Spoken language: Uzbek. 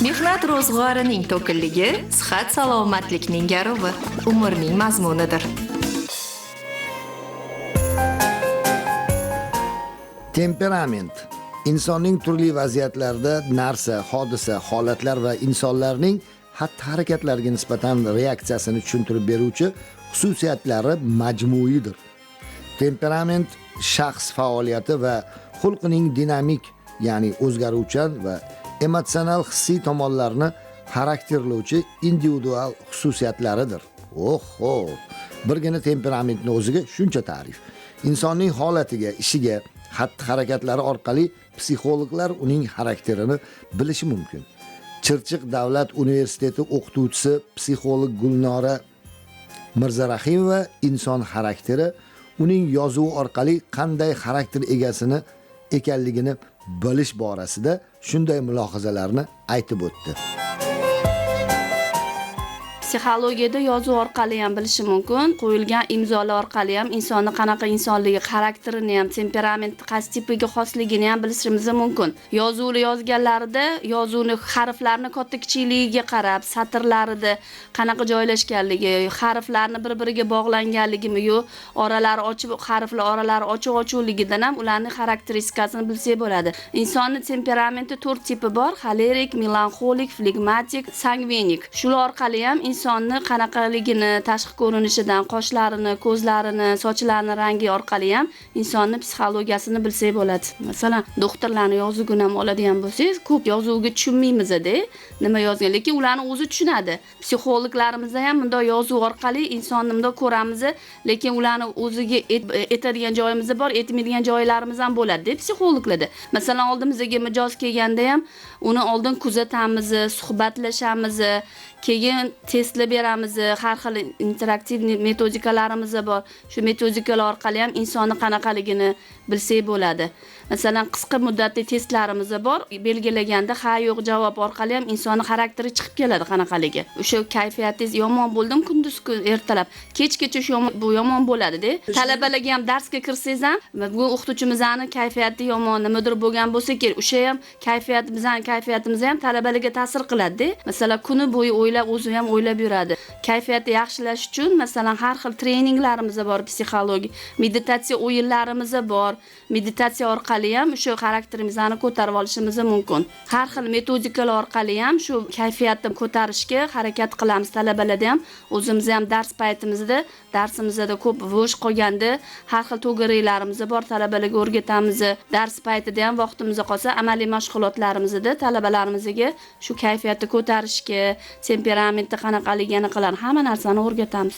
Mehnat ro'zg'orining to'kinligi sihat salomatlikning garovi, umrning mazmunidir. Temperament insonning turli vaziyatlarda narsa, hodisa, holatlar va insonlarning xatti-harakatlariga nisbatan reaksiyasini tushuntirib beruvchi xususiyatlari majmuidir. Temperament shaxs faoliyati va xulqining dinamik, ya'ni o'zgaruvchan va emotsional hissiy tomonlarni xarakterlovchi individual xususiyatlaridir. Oho, birgina temperamentni o'ziga shuncha ta'rif. Insonning holatiga, ishiga, xatti-harakatlari orqali psixologlar uning xarakterini bilishi mumkin. Chirchiq davlat universiteti o'qituvchisi psixolog Gulnora Mirzarahimova inson xarakteri uning yozuvi orqali qanday xarakter egasini ekanligini bilish borasida shunday mulohazalarni aytib o'tdi. Psixologiyada yozuv orqali ham bilishi mumkin, qo'yilgan imzolar orqali ham insonni qanaqa insonligi, xarakterini ham, temperamenti qaysi tipiga xosligini ham bilishimiz mumkin. Yozuvni yozganlarida yozuvni harflarni katta kichikligiga qarab, satrlarida qanaqa joylashganligi, harflarni bir-biriga bog'langanligimi yo oralari ochib, harflar oralari ochiq-ochiqligidan ham ularning xarakteristikasini bilsak bo'ladi. Insonning temperamenti 4 tipi bor: xolerik, melanxolik, flegmatik, sangvinik. Shular orqali ham insonni qanaqaligini, tashqi ko'rinishidan, qoshlarini, ko'zlarini, sochlarini rangi orqali ham insonni psixologiyasini bilsak bo'ladi. Masalan, doktorlarning yozuvini ham oladigan bo'lsangiz, ko'p yozuvga tushunmaymiz-da, nima yozgan, lekin ularni o'zi tushunadi. Psixologlarimiz ham bunday yozuv orqali insonni bunday ko'ramiz, lekin ularni o'ziga etadigan joyimiz bor, etmaydigan joylarimiz ham bo'ladi, psixologlarda. Masalan, oldimizga mijoz kelganda ham uni oldin kuzatamiz, suhbatlashamiz, keyin testlar beramiz, har xil interaktiv metodikalarimiz bor. Shu metodikalar orqali ham insonni qanaqaligini bilsak bo'ladi. Masalan, qisqa muddatli testlarimiz bor. Belgilaganda ha yo'q javob orqali ham insonni xarakteri chiqib keladi qanaqaligi. O'sha kayfiyatingiz yomon bo'ldimi kunduz ertalab, kechgacha bu yomon bo'ladi-da. Talabalarga ham darsga kirsangiz ham, bu o'qituvchimizning kayfiyati yomon, nimadir bo'lgan bo'lsa kerak, o'sha ham kayfiyatimiz ham talabalarga ta'sir qiladi-da. Masalan, kuni bo'yi o'zi ham o'ylab yuradi. Kayfiyatni yaxshilash uchun masalan har xil treninglarimiz bor, psixologiya, meditatsiya o'yinlarimiz bor. Meditatsiya orqali ham shu xarakterimizni ko'tarib olishimiz mumkin. Har xil metodikalar orqali ham shu kayfiyatni ko'tarishga harakat qilamiz. Talabalarda ham, o'zimiz ham dars paytimizda, darsimizda ko'p bo'sh qolganda har xil to'garaklarimiz bor, talabalarga o'rgatamiz. Dars paytida ham vaqtimiz qolsa, amaliy mashg'ulotlarimizda talabalarimizga shu kayfiyatni ko'tarishga, temperamentni qanaqaligini qiladi, hamma narsani o'rgatamiz.